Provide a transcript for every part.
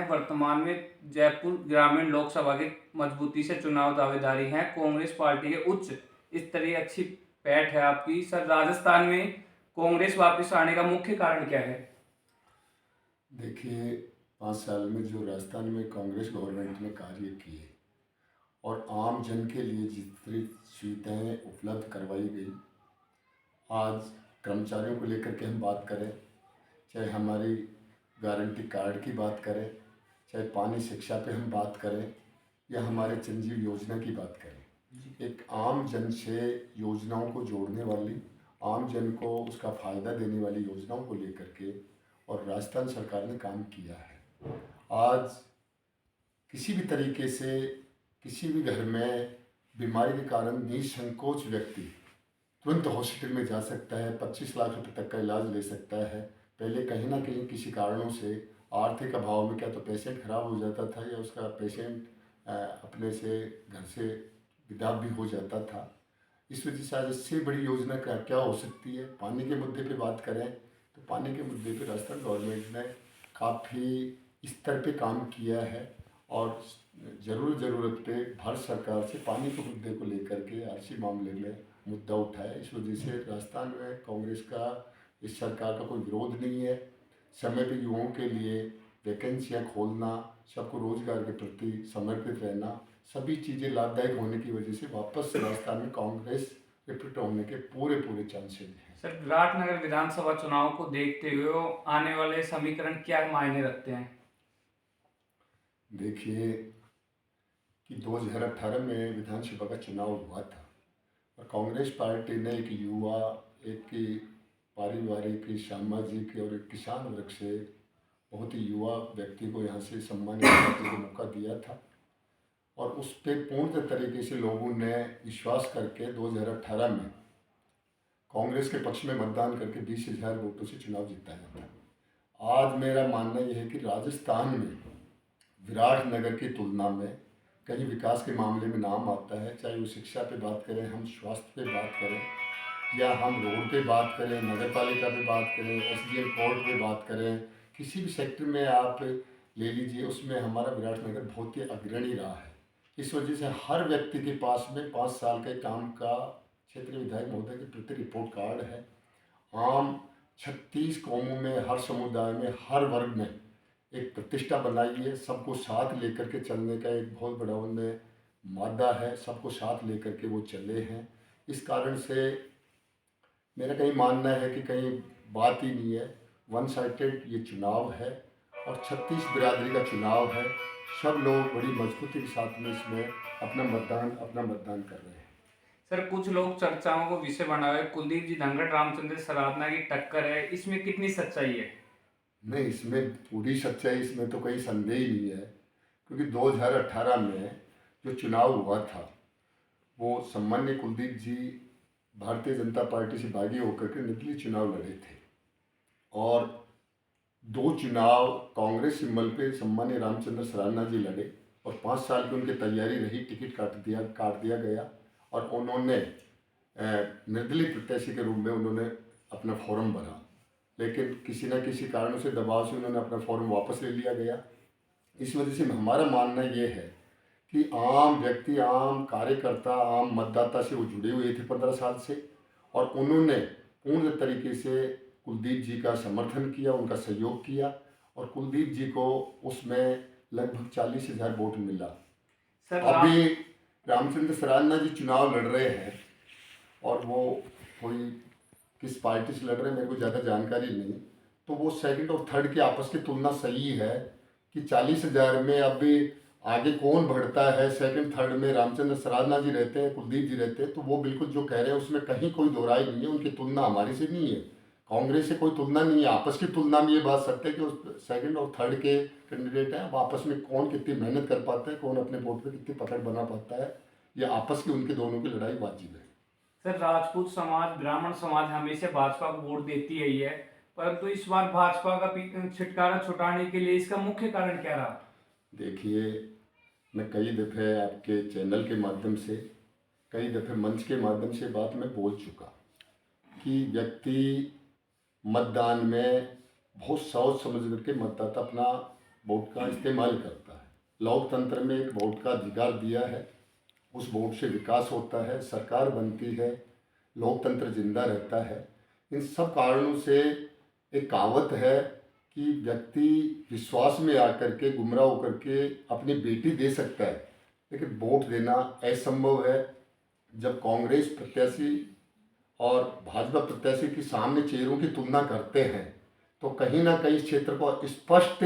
वर्तमान में जयपुर ग्रामीण लोकसभा की मजबूती से चुनाव दावेदारी हैं। कांग्रेस पार्टी के उच्च स्तरीय अच्छी पैठ है आपकी। सर, राजस्थान में कांग्रेस वापस आने का मुख्य कारण क्या है? देखिए, 5 साल में जो राजस्थान में कांग्रेस गवर्नमेंट ने कार्य किए और आम जन के लिए जितनी सुविधाएं उपलब्ध करवाई गई, आज कर्मचारियों को लेकर के हम बात करें, चाहे हमारी गारंटी कार्ड की बात करें, चाहे पानी शिक्षा पे हम बात करें, या हमारे संजीव योजना की बात करें, एक आम जन से योजनाओं को जोड़ने वाली, आम जन को उसका फ़ायदा देने वाली योजनाओं को लेकर के और राजस्थान सरकार ने काम किया है। आज किसी भी तरीके से किसी भी घर में बीमारी के कारण निसंकोच व्यक्ति तुरंत हॉस्पिटल में जा सकता है, 25 लाख रुपए तक का इलाज ले सकता है। पहले कहीं ना कहीं किसी कारणों से आर्थिक अभाव में क्या तो पेशेंट खराब हो जाता था या उसका पेशेंट अपने से घर से विदा भी हो जाता था। इस वजह से आज इससे बड़ी योजना क्या हो सकती है। पानी के मुद्दे पे बात करें तो पानी के मुद्दे पे राजस्थान गवर्नमेंट ने काफ़ी स्तर पे काम किया है और ज़रूरत पे भारत सरकार से पानी के मुद्दे को लेकर के आरसी मामले में मुद्दा उठाया। इस वजह से राजस्थान में कांग्रेस का इस सरकार का कोई विरोध नहीं है। समय पे युवाओं के लिए वैकेंसियाँ खोलना, सबको रोजगार के प्रति समर्पित रहना, सभी चीज़ें लाभदायक होने की वजह से वापस राजस्थान में कांग्रेस रिपीट होने के पूरे चांसेस हैं। सर, विराटनगर विधानसभा चुनाव को देखते हुए आने वाले समीकरण क्या मायने रखते हैं? देखिए कि 2018 में विधानसभा का चुनाव हुआ था और कांग्रेस पार्टी ने एक युवा, एक की पारिवारिक, सामाजिक और एक किसान वर्ग से बहुत ही युवा व्यक्ति को यहाँ से सम्मानित करने का मौका दिया था और उस पर पूर्ण तरीके से लोगों ने विश्वास करके 2018 में कांग्रेस के पक्ष में मतदान करके 20,000 वोटों से चुनाव जिताया था। आज मेरा मानना यह है कि राजस्थान में विराटनगर की तुलना में कहीं विकास के मामले में नाम आता है, चाहे वो शिक्षा पे बात करें, हम स्वास्थ्य पे बात करें, या हम रोड पे बात करें, नगर पालिका पे बात करें, एसडीएम कोर्ट पे बात करें, किसी भी सेक्टर में आप ले लीजिए, उसमें हमारा विराटनगर बहुत ही अग्रणी रहा है। इस वजह से हर व्यक्ति के पास में 5 साल के काम का क्षेत्रीय विधायक महोदय के प्रति रिपोर्ट कार्ड है। आम 36 कौमों में, हर समुदाय में, हर वर्ग में एक प्रतिष्ठा बनाई है। सबको साथ लेकर के चलने का एक बहुत बड़ा उनमें मादा है, सबको साथ लेकर के वो चले हैं। इस कारण से मेरा कहीं मानना है कि कहीं बात ही नहीं है, वन साइडेड ये चुनाव है और 36 बिरादरी का चुनाव है। सब लोग बड़ी मजबूती के साथ में इसमें अपना मतदान कर रहे हैं। सर, कुछ लोग चर्चाओं को विषय बना हुए कुलदीप जी धनखड़ रामचंद्र सरावना की टक्कर है, इसमें कितनी सच्चाई है? नहीं, इसमें पूरी सच्चाई, इसमें तो कोई संदेह ही नहीं है, क्योंकि 2018 में जो चुनाव हुआ था वो सम्मान्य कुलदीप जी भारतीय जनता पार्टी से बागी होकर के निर्दलीय चुनाव लड़े थे और 2 चुनाव कांग्रेस सिंबल पे सम्मान्य रामचंद्र सरावना जी लड़े और 5 साल की उनकी तैयारी रही, टिकट काट दिया गया और उन्होंने निर्दलीय प्रत्याशी के रूप में उन्होंने अपना फॉर्म भरा, लेकिन किसी न किसी कारणों से, दबाव से उन्होंने अपना फॉर्म वापस ले लिया गया। इस वजह से हमारा मानना ये है कि आम व्यक्ति, आम कार्यकर्ता, आम मतदाता से वो जुड़े हुए थे 15 साल से और उन्होंने पूर्ण तरीके से कुलदीप जी का समर्थन किया, उनका सहयोग किया और कुलदीप जी को उसमें लगभग 40,000 वोट मिला। सर, अभी रामचंद्र सरावना जी चुनाव लड़ रहे हैं और वो कोई किस पार्टी से लड़ रहे हैं मेरे को ज़्यादा जानकारी नहीं, तो वो सेकंड और थर्ड की आपस की तुलना सही है कि 40,000 में अभी आगे कौन बढ़ता है। सेकंड थर्ड में रामचंद्र सरावना जी रहते हैं, कुलदीप जी रहते हैं, तो वो बिल्कुल जो कह रहे हैं उसमें कहीं कोई दो राय नहीं है। उनकी तुलना हमारी से नहीं है, कांग्रेस से कोई तुलना नहीं है। आपस की तुलना में ये बात सत्य है कि उस सेकंड और थर्ड के कैंडिडेट हैं, अब आपस में कौन कितनी मेहनत कर पाता है, कौन अपने वोट पर कितनी पकड़ बना पाता है, ये आपस की उनके दोनों की लड़ाई वाजिब है। सर, राजपूत समाज, ब्राह्मण समाज हमेशा भाजपा को वोट देती है ही है, परंतु इस बार भाजपा का छुटकारा छुटाने के लिए इसका मुख्य कारण क्या रहा? देखिए, मैं कई दफ़े आपके चैनल के माध्यम से, कई दफ़े मंच के माध्यम से बात मैं बोल चुका कि व्यक्ति मतदान में बहुत सोच समझ करके मतदाता अपना वोट का इस्तेमाल करता है। लोकतंत्र में एक वोट का अधिकार दिया है, उस वोट से विकास होता है, सरकार बनती है, लोकतंत्र जिंदा रहता है। इन सब कारणों से एक कहावत है कि व्यक्ति विश्वास में आकर के गुमराह होकर के अपनी बेटी दे सकता है, लेकिन वोट देना असंभव है। जब कांग्रेस प्रत्याशी और भाजपा प्रत्याशी के सामने चेहरों की तुलना करते हैं तो कहीं ना कहीं इस क्षेत्र को स्पष्ट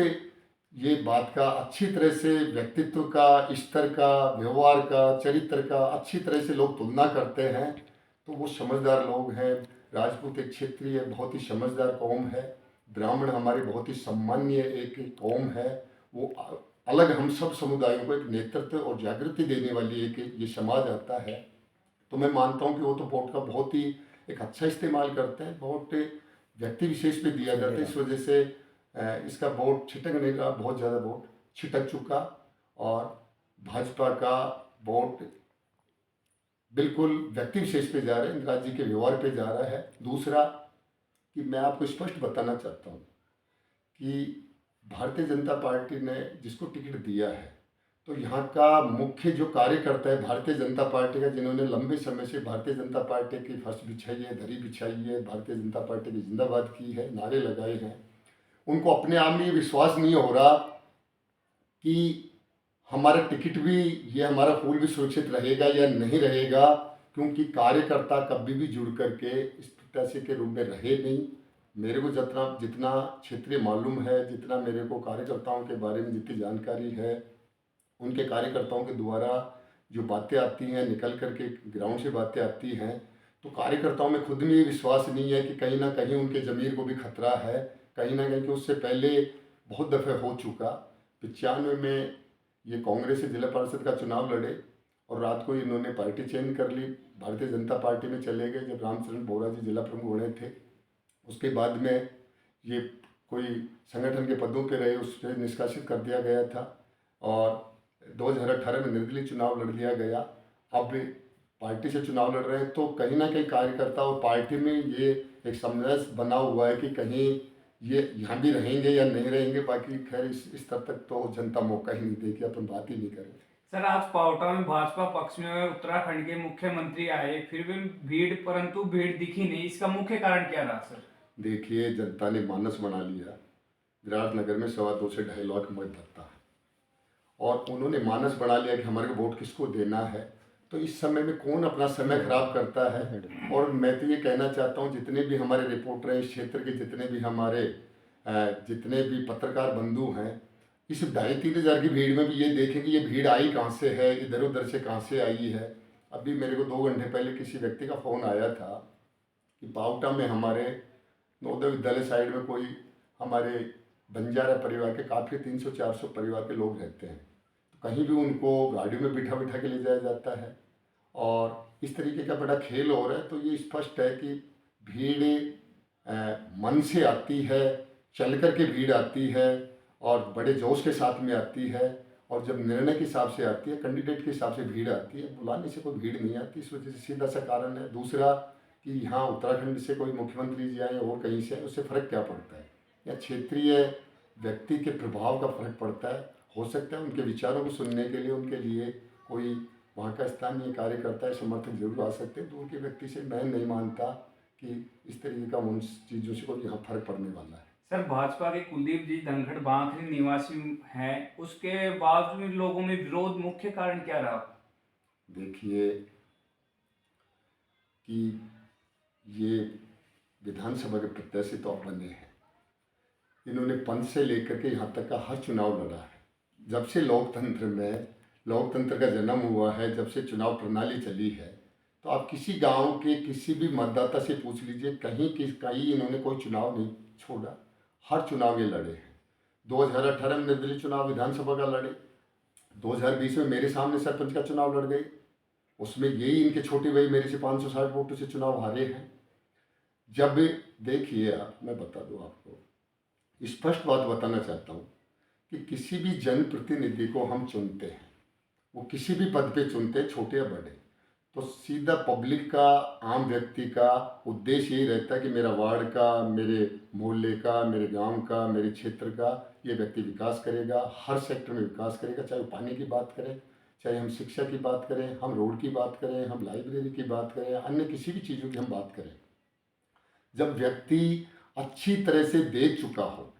ये बात का अच्छी तरह से व्यक्तित्व का, स्तर का, व्यवहार का, चरित्र का अच्छी तरह से लोग तुलना करते हैं। तो वो समझदार लोग हैं। राजपूत एक क्षेत्रीय बहुत ही समझदार कौम है। ब्राह्मण हमारी बहुत ही सम्मान्य एक कौम है। वो अलग हम सब समुदायों को एक नेतृत्व और जागृति देने वाली एक ये समाज आता है। तो मैं मानता हूँ कि वो तो वोट का बहुत ही एक अच्छा इस्तेमाल करते हैं। वोट व्यक्ति विशेष पे दिया जाता है, इस वजह से इसका वोट छिटकने का बहुत ज़्यादा वोट छिटक चुका और भाजपा का वोट बिल्कुल व्यक्ति विशेष पे जा रहा है, इंदिरा जी के व्यवहार पे जा रहा है। दूसरा कि मैं आपको स्पष्ट बताना चाहता हूँ कि भारतीय जनता पार्टी ने जिसको टिकट दिया है तो यहाँ का मुख्य जो कार्यकर्ता है भारतीय जनता पार्टी का, जिन्होंने लंबे समय से भारतीय जनता पार्टी की फर्श बिछाई है, दरी बिछाई है, भारतीय जनता पार्टी की जिंदाबाद की है, नारे लगाए हैं, उनको अपने आप में ये विश्वास नहीं हो रहा कि हमारा टिकट भी, ये हमारा फूल भी सुरक्षित रहेगा या नहीं रहेगा, क्योंकि कार्यकर्ता कभी भी जुड़ करके इस प्रत्याशी के रूप में रहे नहीं। मेरे को जितना जितना क्षेत्रीय मालूम है, जितना मेरे को कार्यकर्ताओं के बारे में जितनी जानकारी है, उनके कार्यकर्ताओं के द्वारा जो बातें आती हैं, निकल करके ग्राउंड से बातें आती हैं, तो कार्यकर्ताओं में खुद में ये विश्वास नहीं है कि कहीं ना कहीं उनके ज़मीर को भी खतरा है। कहीं ना कहीं कि उससे पहले बहुत दफ़े हो चुका। 95 में ये कांग्रेस से जिला परिषद का चुनाव लड़े और रात को इन्होंने पार्टी चेंज कर ली, भारतीय जनता पार्टी में चले गए जब रामचरण बोरा जी जिला प्रमुख बने थे। उसके बाद में ये कोई संगठन के पदों पे रहे, उससे निष्कासित कर दिया गया था और 2018 में निर्दलीय चुनाव लड़ लिया गया। अब पार्टी से चुनाव लड़ रहे हैं तो कहीं ना कहीं कार्यकर्ता और पार्टी में ये एक समंजस बना हुआ है कि कहीं ये यहाँ भी रहेंगे या नहीं रहेंगे। बाकी खैर इस स्तर तक तो जनता मौका ही नहीं देगी, अपन बात ही नहीं करें। सर, आज पावटा में भाजपा पक्ष में उत्तराखंड के मुख्यमंत्री आए, फिर भी भीड़, परंतु भीड़ दिखी नहीं, इसका मुख्य कारण क्या रहा सर? देखिए, जनता ने मानस बना लिया, विराटनगर में 2.25 से 2.5 लाख मत भरता है और उन्होंने मानस बना लिया कि हमारे को वोट किसको देना है। तो इस समय में कौन अपना समय खराब करता है। और मैं तो ये कहना चाहता हूँ, जितने भी हमारे रिपोर्टर हैं इस क्षेत्र के, जितने भी हमारे जितने भी पत्रकार बंधु हैं, इस 2.5-3 हज़ार की भीड़ में भी ये देखें कि ये भीड़ आई कहाँ से है, इधर उधर से कहाँ से आई है। अभी मेरे को 2 घंटे पहले किसी व्यक्ति का फ़ोन आया था कि पावटा में हमारे नवोदय विद्यालय साइड में कोई हमारे बंजारा परिवार के काफ़ी 300-400 परिवार के लोग रहते हैं, तो कहीं भी उनको गाड़ी में बिठा बिठा के ले जाया जाता है और इस तरीके का बड़ा खेल हो रहा है। तो ये स्पष्ट है कि भीड़ मन से आती है, चल कर के भीड़ आती है और बड़े जोश के साथ में आती है और जब निर्णय के हिसाब से आती है, कैंडिडेट के हिसाब से भीड़ आती है, बुलाने से कोई भीड़ नहीं आती। इस वजह से सीधा सा कारण है। दूसरा कि यहाँ उत्तराखंड से कोई मुख्यमंत्री जी आए और कहीं से, उससे फ़र्क क्या पड़ता है, या क्षेत्रीय व्यक्ति के प्रभाव का फ़र्क पड़ता है। हो सकता है उनके विचारों को सुनने के लिए उनके लिए कोई वहाँ का स्थानीय कार्यकर्ता है, समर्थक जरूर आ सकते हैं। दूर के व्यक्ति से मैं नहीं मानता कि इस तरीके का उन चीज़ों से कोई यहाँ फर्क पड़ने वाला है। सर, भाजपा के कुलदीप जी धनखड़ बांखरी निवासी हैं, उसके बाद भी लोगों में विरोध, मुख्य कारण क्या रहा? देखिए कि ये विधानसभा के प्रत्याशी तो अब बने हैं, इन्होंने पंच से लेकर के यहाँ तक का हर चुनाव लड़ा है। जब से लोकतंत्र का जन्म हुआ है, जब से चुनाव प्रणाली चली है, तो आप किसी गांव के किसी भी मतदाता से पूछ लीजिए, कहीं इन्होंने कोई चुनाव नहीं छोड़ा, हर चुनाव ये लड़े हैं। 2018 में निर्दलीय चुनाव विधानसभा का लड़े, 2020 में मेरे सामने सरपंच का चुनाव लड़ गए, उसमें यही इनके छोटे भाई मेरे से 560 वोटों से चुनाव हारे हैं। जब देखिए आप, मैं बता दूं आपको, स्पष्ट बात बताना चाहता हूँ कि किसी भी जनप्रतिनिधि को हम चुनते हैं, वो किसी भी पद पे चुनते हैं, छोटे या बड़े, तो सीधा पब्लिक का, आम व्यक्ति का उद्देश्य यही रहता है कि मेरा वार्ड का, मेरे मोहल्ले का, मेरे गांव का, मेरे क्षेत्र का ये व्यक्ति विकास करेगा, हर सेक्टर में विकास करेगा। चाहे वो पानी की बात करें, चाहे हम शिक्षा की बात करें, हम रोड की बात करें, हम लाइब्रेरी की बात करें, अन्य किसी भी चीज़ों की हम बात करें। जब व्यक्ति अच्छी तरह से देख चुका हो,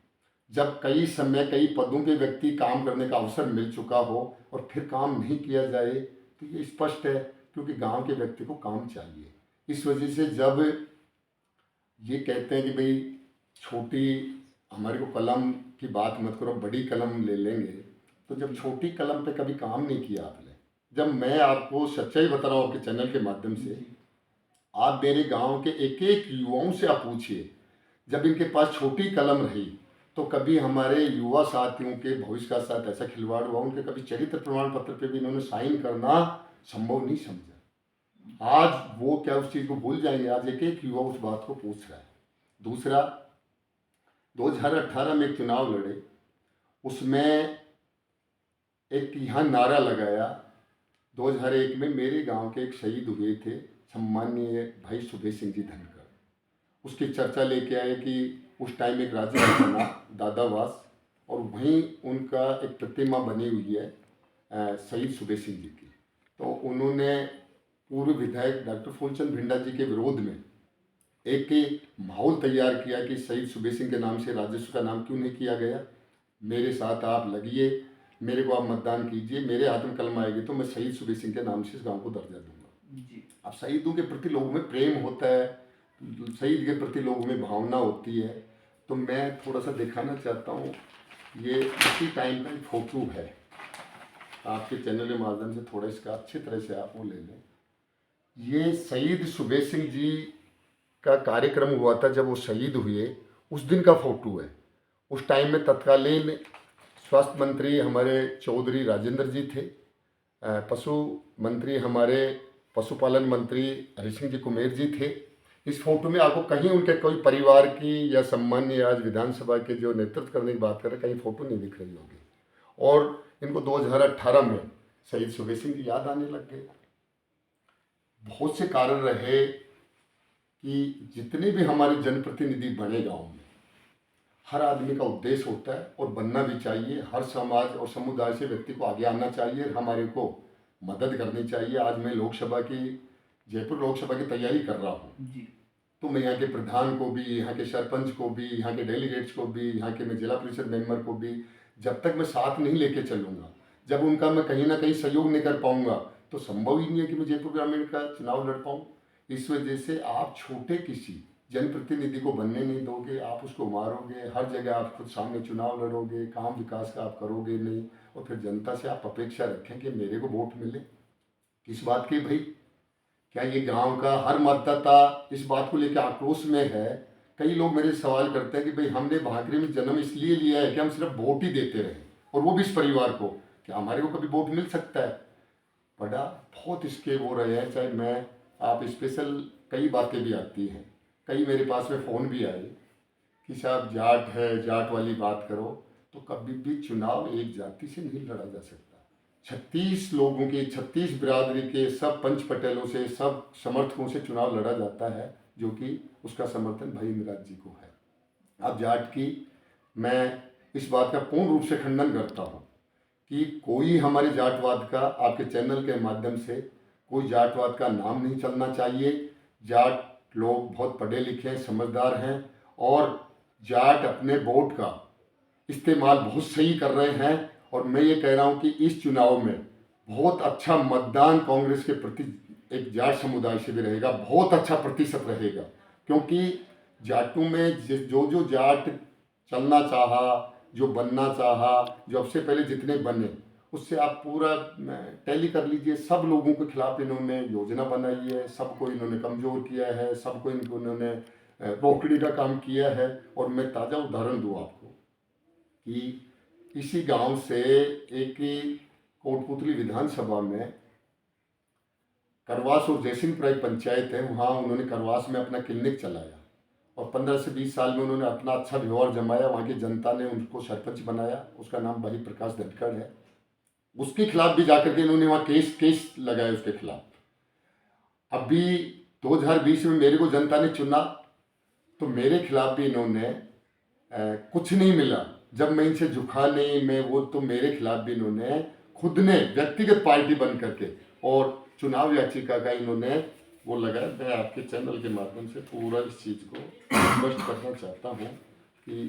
जब कई समय कई पदों पे व्यक्ति काम करने का अवसर मिल चुका हो और फिर काम नहीं किया जाए, तो ये स्पष्ट है, क्योंकि गांव के व्यक्ति को काम चाहिए। इस वजह से जब ये कहते हैं कि भाई छोटी, हमारे को कलम की बात मत करो, बड़ी कलम ले लेंगे, तो जब छोटी कलम पे कभी काम नहीं किया आपने, जब मैं आपको सच्चाई बता रहा हूँ आपके चैनल के माध्यम से, आप मेरे गांव के एक एक युवाओं से आप पूछिए, जब इनके पास छोटी कलम रही तो कभी हमारे युवा साथियों के भविष्य का साथ ऐसा खिलवाड़ हुआ, उनके कभी चरित्र प्रमाण पत्र पे भी इन्होंने साइन करना संभव नहीं समझा। आज वो क्या उस चीज़ को भूल जाएंगे? आज एक एक युवा उस बात को पूछ रहा है। दूसरा, 2018 में एक चुनाव लड़े, उसमें एक यहाँ नारा लगाया। 2001 में मेरे गांव के एक शहीद हुए थे, सम्माननीय भाई सुबेश सिंह जी धनखड़, उसकी चर्चा लेके आए कि उस टाइम एक राज्य बना दादावास, और वहीं उनका एक प्रतिमा बनी हुई है शहीद सुबेश सिंह जी की। तो उन्होंने पूर्व विधायक डॉक्टर फूलचंद भिंडा जी के विरोध में एक माहौल तैयार किया कि शहीद सुबेश सिंह के नाम से राजस्व का नाम क्यों नहीं किया गया। मेरे साथ आप लगिए, मेरे को आप मतदान कीजिए, मेरे हाथ में कलम आएगी तो मैं शहीद सुबेश सिंह के नाम से इस गांव को दर्जा दूंगा जी। अब शहीदों के प्रति लोगों में प्रेम होता है, शहीद के प्रति लोगों में भावना होती है। तो मैं थोड़ा सा दिखाना चाहता हूँ, ये इसी टाइम का एक फोटो है, आपके चैनल के माध्यम से थोड़ा इसका अच्छी तरह से आप वो ले लें। ये शहीद सुबेश सिंह जी का कार्यक्रम हुआ था जब वो शहीद हुए, उस दिन का फोटो है। उस टाइम में तत्कालीन स्वास्थ्य मंत्री हमारे चौधरी राजेंद्र जी थे, पशु मंत्री हमारे पशुपालन मंत्री हरि सिंह जी कुमेर जी थे। इस फोटो में आपको कहीं उनके कोई परिवार की या सम्मान्य आज विधानसभा के जो नेतृत्व करने की बात कर रहे, कहीं फोटो नहीं दिख रही होगी। और इनको 2018 में शहीद सुबेश सिंह की याद आने लग गए। बहुत से कारण रहे कि जितने भी हमारे जनप्रतिनिधि बने गाँव में, हर आदमी का उद्देश्य होता है और बनना भी चाहिए। हर समाज और समुदाय से व्यक्ति को आगे आना चाहिए, हमारे को मदद करनी चाहिए। आज मैं लोकसभा की, जयपुर लोकसभा की तैयारी कर रहा हूँ जी। तो मैं यहाँ के प्रधान को भी, यहाँ के सरपंच को भी, यहाँ के डेलीगेट्स को भी, यहाँ के मैं जिला परिषद मेंबर को भी, जब तक मैं साथ नहीं लेके चलूँगा, जब उनका मैं कहीं ना कहीं सहयोग नहीं कर पाऊँगा, तो संभव ही नहीं है कि मैं जयपुर ग्रामीण का चुनाव लड़ पाऊँ। इस वजह से आप छोटे किसी जनप्रतिनिधि को बनने नहीं दोगे, आप उसको मारोगे। हर जगह आप खुद सामने चुनाव लड़ोगे, काम विकास का आप करोगे नहीं, और फिर जनता से आप अपेक्षा रखें कि मेरे को वोट मिले। किस बात की भाई? क्या ये गांव का हर मतदाता इस बात को लेकर आक्रोश में है? कई लोग मेरे सवाल करते हैं कि भाई हमने भाकरी में जन्म इसलिए लिया है कि हम सिर्फ वोट ही देते रहे, और वो भी इस परिवार को, क्या हमारे को कभी वोट मिल सकता है? बड़ा बहुत इसके वो रहे हैं। चाहे मैं, आप स्पेशल कई बातें भी आती हैं, कई मेरे पास में फ़ोन भी आए कि साहब जाट है, जाट वाली बात करो। तो कभी भी चुनाव एक जाति से नहीं लड़ा जा सकता। 36 लोगों के, 36 बिरादरी के सब पंच पटेलों से, सब समर्थकों से चुनाव लड़ा जाता है, जो कि उसका समर्थन भाई इंदिराज जी को है। अब जाट की मैं इस बात का पूर्ण रूप से खंडन करता हूँ कि कोई हमारे जाटवाद का, आपके चैनल के माध्यम से कोई जाटवाद का नाम नहीं चलना चाहिए। जाट लोग बहुत पढ़े लिखे हैं, समझदार हैं, और जाट अपने वोट का इस्तेमाल बहुत सही कर रहे हैं। और मैं ये कह रहा हूँ कि इस चुनाव में बहुत अच्छा मतदान कांग्रेस के प्रति एक जाट समुदाय से भी रहेगा, बहुत अच्छा प्रतिशत रहेगा, क्योंकि जाटों में जो जो जाट चलना चाहा, जो बनना चाहा, जो अब से पहले जितने बने, उससे आप पूरा टैली कर लीजिए। सब लोगों के खिलाफ इन्होंने योजना बनाई है, सबको इन्होंने कमज़ोर किया है, सबको इन्होंने रोकने का काम किया है। और मैं ताज़ा उदाहरण दूँ आपको कि इसी गांव से एक कोटपुतली विधानसभा में करवास और जयसिंहपुरा एक पंचायत है, वहाँ उन्होंने करवास में अपना क्लिनिक चलाया, और 15 से 20 साल में उन्होंने अपना अच्छा व्यवहार जमाया। वहाँ की जनता ने उनको सरपंच बनाया, उसका नाम भाई प्रकाश धनखड़ है। उसके खिलाफ भी जाकर के इन्होंने वहाँ केस लगाया उसके खिलाफ। अभी 2020 में मेरे को जनता ने चुना तो मेरे खिलाफ भी इन्होंने कुछ नहीं मिला, जब मैं इनसे झुका नहीं मैं वो, तो मेरे खिलाफ भी इन्होंने खुद ने व्यक्तिगत पार्टी बन करके और चुनाव याचिका का इन्होंने वो लगाया। मैं आपके चैनल के माध्यम से पूरा इस चीज़ को स्पष्ट करना चाहता हूँ कि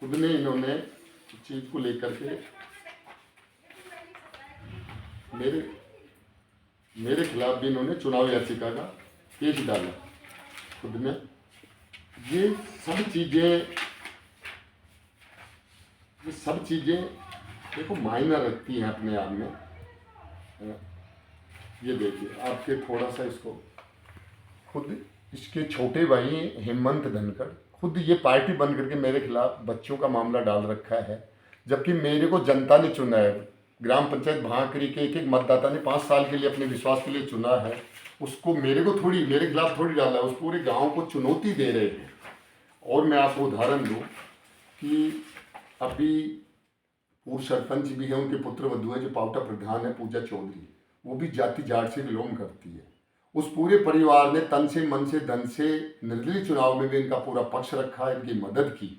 खुद ने इन्होंने इस चीज़ को लेकर के मेरे खिलाफ भी इन्होंने चुनाव याचिका का केस डाला खुद ने। ये सब चीज़ें देखो मायना रखती हैं अपने आप में। ये देखिए आपके थोड़ा सा इसको खुद इसके छोटे भाई हेमंत धनखड़ खुद ये पार्टी बन करके मेरे खिलाफ बच्चों का मामला डाल रखा है, जबकि मेरे को जनता ने चुना है। ग्राम पंचायत भांकरी के एक मतदाता ने 5 साल के लिए अपने विश्वास के लिए चुना है, उसको मेरे खिलाफ थोड़ी डाला है, उस पूरे गांव को चुनौती दे रहे हैं। और मैं आपको उदाहरण दूं कि अभी पूर्व सरपंच भी है, उनके पुत्र वधू है जो पावटा प्रधान है पूजा चौधरी, वो भी जाति जाट से बिलोंग करती है। उस पूरे परिवार ने तन से मन से धन से निर्दलीय चुनाव में भी इनका पूरा पक्ष रखा, इनकी मदद की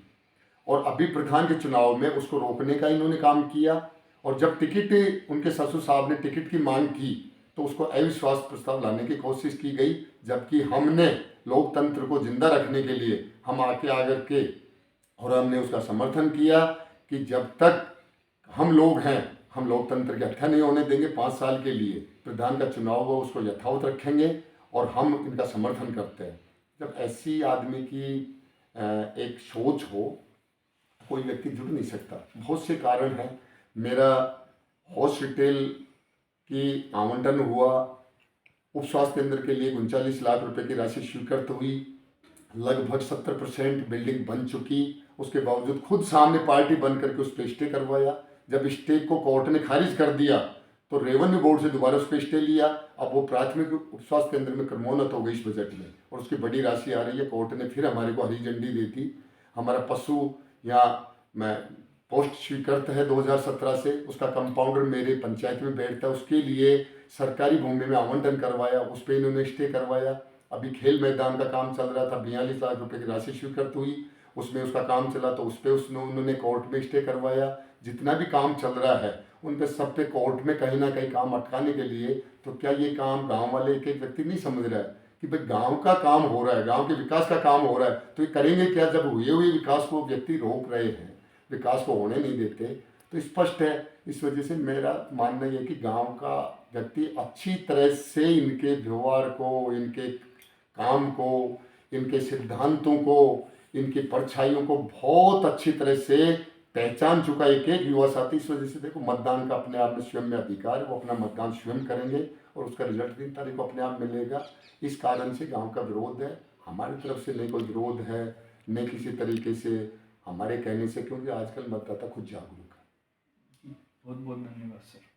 और अभी प्रधान के चुनाव में उसको रोकने का इन्होंने काम किया। और जब टिकट उनके ससुर साहब ने टिकट की मांग की तो उसको अविश्वास प्रस्ताव लाने की कोशिश की गई, जबकि हमने लोकतंत्र को जिंदा रखने के लिए हम आगे आकर के और हमने उसका समर्थन किया कि जब तक हम लोग हैं हम लोकतंत्र की हत्या नहीं होने देंगे। 5 साल के लिए प्रधान का चुनाव हो उसको यथावत रखेंगे और हम इनका समर्थन करते हैं। जब ऐसी आदमी की एक सोच हो कोई व्यक्ति जुड़ नहीं सकता। बहुत से कारण हैं। मेरा हॉस्पिटल की आवंटन हुआ, उप स्वास्थ्य केंद्र के लिए 39 लाख रुपए की राशि स्वीकृत हुई, लगभग 70% बिल्डिंग बन चुकी, उसके बावजूद खुद सामने पार्टी बन करके उस पर स्टे करवाया। जब स्टे को कोर्ट ने खारिज कर दिया तो रेवेन्यू बोर्ड से दोबारा उस पर स्टे लिया। अब वो प्राथमिक उप स्वास्थ्य केंद्र में क्रमोन्नत हो गई इस बजट में और उसकी बड़ी राशि आ रही है। कोर्ट ने फिर हमारे को हरी झंडी दी थी। हमारा पशु या मैं पोस्ट स्वीकृत है 2017 से, उसका कंपाउंडर मेरे पंचायत में बैठता है, उसके लिए सरकारी भूमि में आवंटन करवाया, उस पर इन्होंने स्टे करवाया। अभी खेल मैदान का काम चल रहा था, 42 लाख रुपए की राशि स्वीकृत हुई, उसमें उसका काम चला तो उस पर उन्होंने कोर्ट में स्टे करवाया। जितना भी काम चल रहा है उन पे सब पे कोर्ट में कहीं ना कहीं काम अटकाने के लिए। तो क्या ये काम गांव वाले एक एक व्यक्ति नहीं समझ रहा है कि भाई गांव का काम हो रहा है, गांव के विकास का काम हो रहा है, तो ये करेंगे क्या जब हुए हुए विकास को व्यक्ति रोक रहे हैं, विकास को होने नहीं देते। तो स्पष्ट है। इस वजह से मेरा मानना यह कि गांव का व्यक्ति अच्छी तरह से इनके व्यवहार को, इनके काम को, इनके सिद्धांतों को, इनकी परछाइयों को बहुत अच्छी तरह से पहचान चुका एक एक युवा साथी। इस वजह से देखो मतदान का अपने आप में स्वयं में अधिकार है, वो अपना मतदान स्वयं करेंगे और उसका रिजल्ट 3 तारीख को अपने आप मिलेगा। इस कारण से गांव का विरोध है, हमारी तरफ से नहीं कोई विरोध है, नहीं किसी तरीके से हमारे कहने से, क्योंकि आजकल मतदाता खुद जागरूक है। बहुत बहुत धन्यवाद सर।